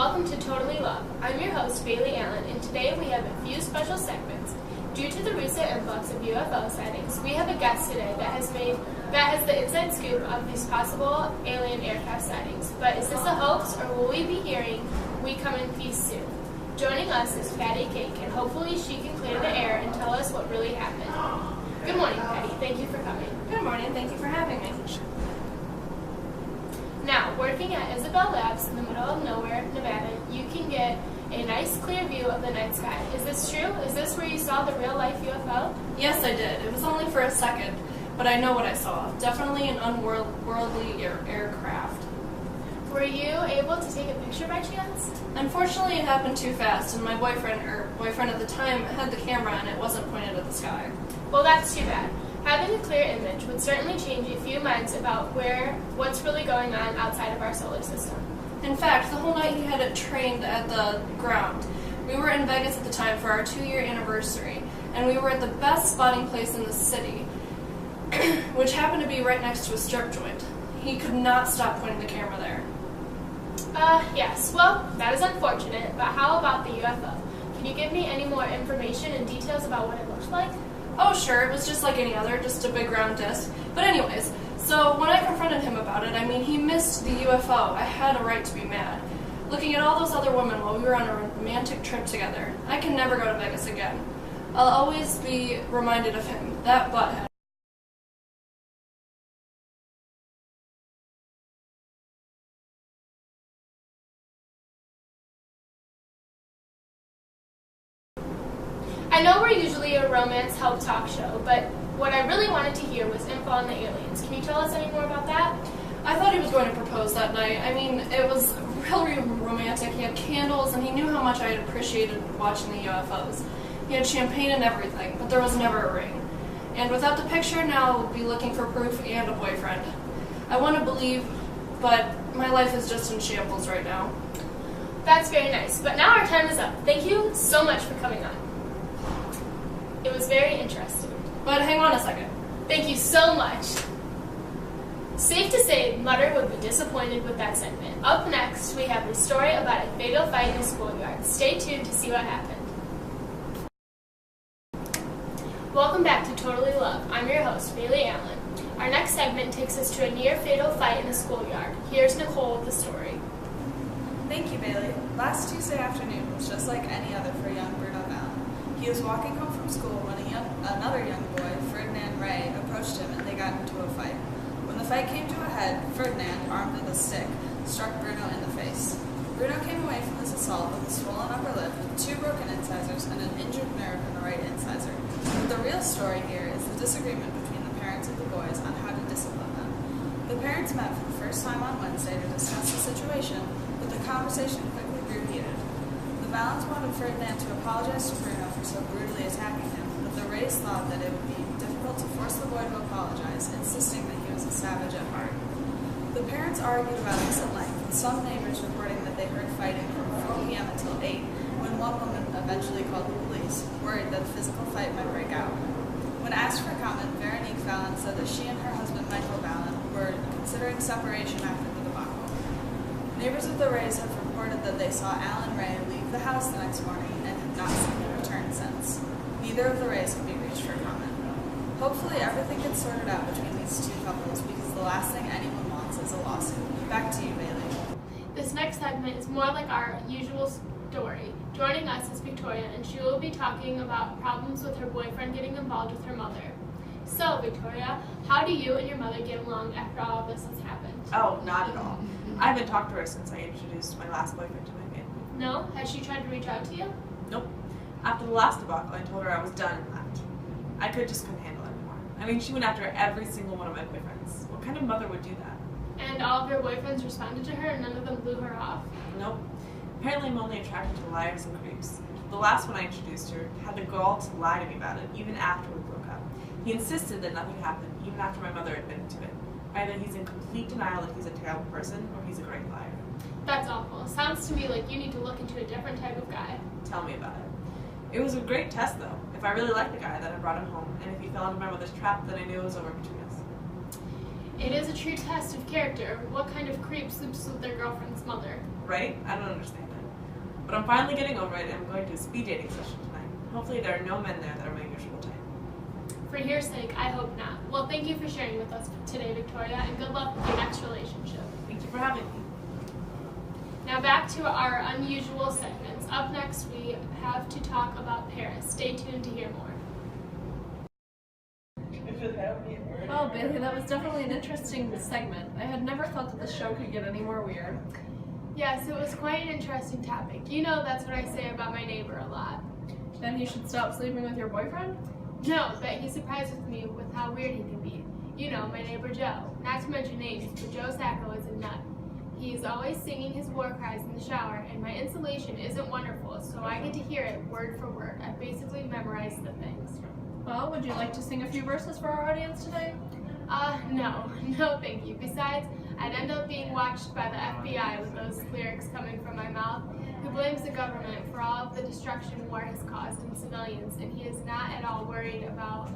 welcome to Totally Love. I'm your host, Bailey Allen, and today we have a few special segments. Due to the recent influx of UFO sightings, we have a guest today that has the inside scoop of these possible alien aircraft sightings. But is this a hoax, or will we be hearing "We come in peace" soon? Joining us is Patty Cake, and hopefully she can clear the air and tell us what really happened. Good morning, Patty. Thank you for coming. Good morning. Thank you for having me. Now, working at Isabel Labs in the middle of nowhere, Nevada, you can get a nice clear view of the night sky. Is this true? Is this where you saw the real-life UFO? Yes, I did. It was only for a second, but I know what I saw. Definitely an unworldly aircraft. Were you able to take a picture by chance? Unfortunately, it happened too fast, and my boyfriend at the time had the camera and it wasn't pointed at the sky. Well, that's too bad. Having a clear image would certainly change a few minds about what's really going on outside of our solar system. In fact, the whole night he had it trained at the ground. We were in Vegas at the time for our 2-year anniversary, and we were at the best spotting place in the city, which happened to be right next to a strip joint. He could not stop pointing the camera there. Yes. Well, that is unfortunate, but how about the UFO? Can you give me any more information and details about what it looked like? Oh, sure, it was just like any other, just a big round disc. But anyways, so when I confronted him about it, he missed the UFO. I had a right to be mad. Looking at all those other women while we were on a romantic trip together, I can never go to Vegas again. I'll always be reminded of him, that butthead. I know we're usually a romance help talk show, but what I really wanted to hear was info on the aliens. Can you tell us any more about that? I thought he was going to propose that night. It was really romantic. He had candles, and he knew how much I had appreciated watching the UFOs. He had champagne and everything, but there was never a ring. And without the picture, now I'll be looking for proof and a boyfriend. I want to believe, but my life is just in shambles right now. That's very nice, but now our time is up. Thank you so much for coming on. It was very interesting. But hang on a second. Thank you so much. Safe to say, Mutter would be disappointed with that segment. Up next, we have a story about a fatal fight in a schoolyard. Stay tuned to see what happened. Welcome back to Totally Love. I'm your host, Bailey Allen. Our next segment takes us to a near-fatal fight in a schoolyard. Here's Nicole with the story. Thank you, Bailey. Last Tuesday afternoon was just like any other for young Bruno Allen. He was walking home from school when another young boy, Ferdinand Ray, approached him and they got into a fight. When the fight came to a head, Ferdinand, armed with a stick, struck Bruno in the face. Bruno came away from his assault with a swollen upper lip, 2 broken incisors, and an injured nerve in the right incisor. But the real story here is the disagreement between the parents of the boys on how to discipline them. The parents met for the first time on Wednesday to discuss the situation, but the conversation quickly grew heated. The Valens wanted Ferdinand to apologize to Bruno for so brutally attacking him, but the Rays thought that it would be difficult to force the boy to apologize, insisting that he was a savage at heart. The parents argued about this at length, with some neighbors reporting that they heard fighting from 4 p.m. until 8, when one woman eventually called the police, worried that a physical fight might break out. When asked for comment, Veronique Valen said that she and her husband Michael Valen were considering separation after the debacle. Neighbors of the Rays have reported that they saw Alan Ray leave the house the next morning and have not seen him return since. Neither of the Rays can be reached for comment. Hopefully everything gets sorted out between these 2 couples, because the last thing anyone wants is a lawsuit. Back to you, Bailey. This next segment is more like our usual story. Joining us is Victoria, and she will be talking about problems with her boyfriend getting involved with her mother. So, Victoria, how do you and your mother get along after all of this has happened? Oh, not at all. I haven't talked to her since I introduced my last boyfriend to my family. No? Has she tried to reach out to you? Nope. After the last debacle, I told her I was done and left. I just couldn't handle it anymore. She went after every single one of my boyfriends. What kind of mother would do that? And all of your boyfriends responded to her and none of them blew her off? Nope. Apparently I'm only attracted to liars and creeps. The last one I introduced her had the gall to lie to me about it, even after we broke up. He insisted that nothing happened, even after my mother admitted to it. Either he's in complete denial that he's a terrible person, or he's a great liar. That's awful. Sounds to me like you need to look into a different type of guy. Tell me about it. It was a great test, though. If I really liked the guy, then I brought him home, and if he fell into my mother's trap, then I knew it was over between us. It is a true test of character. What kind of creep sleeps with their girlfriend's mother? Right? I don't understand it. But I'm finally getting over it and I'm going to a speed dating session tonight. Hopefully there are no men there that are my usual type. For your sake, I hope not. Well, thank you for sharing with us today, Victoria, and good luck with your next relationship. Thank you for having me. Now back to our unusual segments. Up next, we have to talk about Paris. Stay tuned to hear more. Well, Bailey, that was definitely an interesting segment. I had never thought that the show could get any more weird. Yes, it was quite an interesting topic. You know that's what I say about my neighbor a lot. Then he should stop sleeping with your boyfriend? No, but he surprised with me with how weird he can be. You know, my neighbor Joe. Not to mention names, but Joe Sacco is a nut. He's always singing his war cries in the shower, and my insulation isn't wonderful, so I get to hear it word for word. I basically memorized the things. Well, would you like to sing a few verses for our audience today? No thank you. Besides, I'd end up being watched by the FBI with those lyrics coming from my mouth, who blames the government for all of the destruction war has caused in civilians, and he is not at all worried about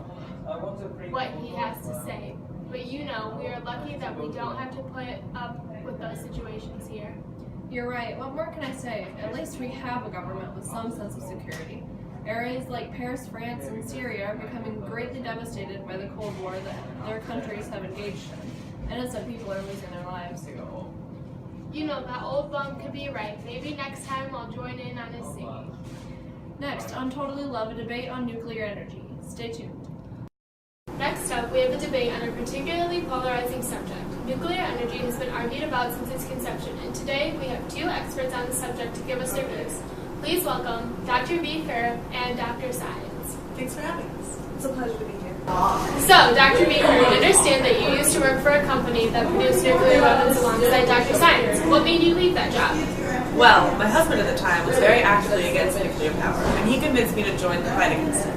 what he has to say. But you know, we are lucky that we don't have to put up with those situations here. You're right. What more can I say? At least we have a government with some sense of security. Areas like Paris, France, and Syria are becoming greatly devastated by the Cold War that their countries have engaged in. Innocent people are losing their lives. You know, that old bum could be right. Maybe next time I'll join in on his singing. Next, on Totally Love, a debate on nuclear energy. Stay tuned. Next up, we have a debate on a particularly polarizing subject. Nuclear energy has been argued about since its conception, and today we have two experts on the subject to give us their views. Please welcome Dr. B. Kerr and Dr. Science. Thanks for having us. It's a pleasure to be here. So, Dr. B. Kerr, I understand that you used to work for a company that produced nuclear weapons alongside Dr. Science. What made you leave that job? Well, my husband at the time was very actively against nuclear power, and he convinced me to join the fight against it.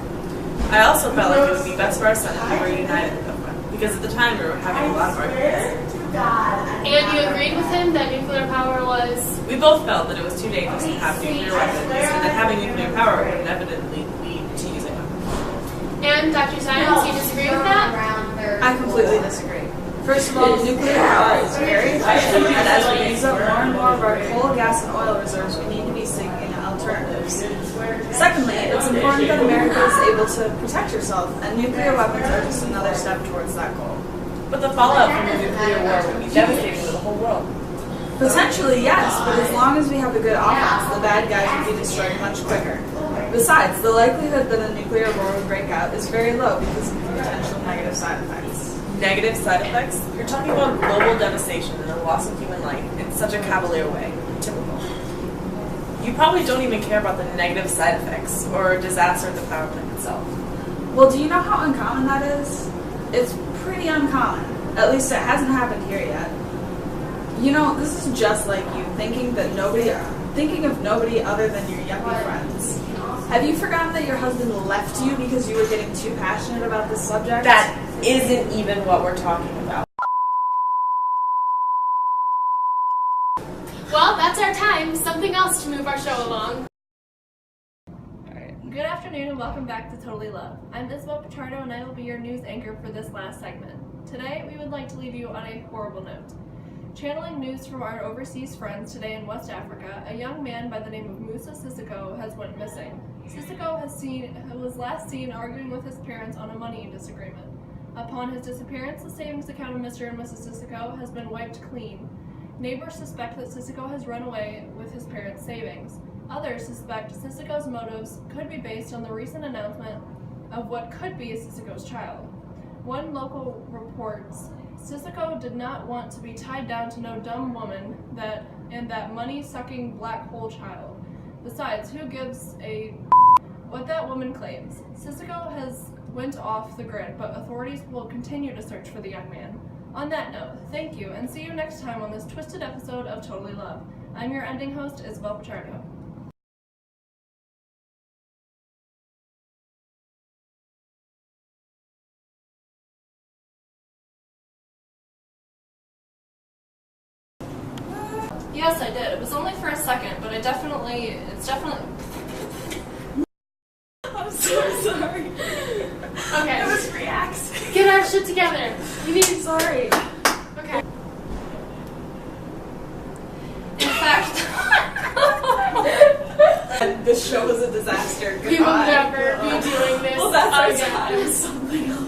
I also felt like it would be best for our son if we were united with them, because at the time we were having a lot of arguments. And you agreed with him that nuclear power was... We both felt that it was too dangerous to have nuclear weapons, and that having nuclear power would inevitably lead to using them. And Dr. Science, you disagree with that? I completely disagree. First of all, nuclear power is very efficient, and as we use up more and more of our coal, gas, and oil reserves, we need to be seeking alternatives. Secondly, it's important that America is able to protect herself, and nuclear weapons are just another step towards that goal. But the fallout from the nuclear war would be devastating to the whole world. Potentially, yes, but as long as we have a good offense, the bad guys would be destroyed much quicker. Besides, the likelihood that a nuclear war would break out is very low because of the potential negative side effects. Negative side effects? You're talking about global devastation and the loss of human life in such a cavalier way. Typical. You probably don't even care about the negative side effects or disaster of the power plant itself. Well, do you know how uncommon that is? It's pretty uncommon. At least it hasn't happened here yet. You know, this is just like you thinking of nobody other than your yuppie friends. Have you forgotten that your husband left you because you were getting too passionate about this subject? That isn't even what we're talking about. Well, that's our time. Something else to move our show along. Good afternoon and welcome back to Totally Love. I'm Isabel Pichardo and I will be your news anchor for this last segment. Today, we would like to leave you on a horrible note. Channeling news from our overseas friends today in West Africa, a young man by the name of Musa Sissoko has went missing. Sissoko was last seen arguing with his parents on a money disagreement. Upon his disappearance, the savings account of Mr. and Mrs. Sissoko has been wiped clean. Neighbors suspect that Sissoko has run away with his parents' savings. Others suspect Sissoko's motives could be based on the recent announcement of what could be Sissoko's child. One local reports Sissoko did not want to be tied down to no dumb woman and that money-sucking black hole child. Besides, who gives a what that woman claims? Sissoko has went off the grid, but authorities will continue to search for the young man. On that note, thank you, and see you next time on this twisted episode of Totally Love. I'm your ending host, Isabel Pichardo. Yes, I did. It was only for a second, but it's definitely... I'm so sorry. Okay. It was reacts. Get our shit together. You need... Sorry. Okay. In fact... This show was a disaster. We will Goodbye. never be doing this Well, that's our again. time. Something else.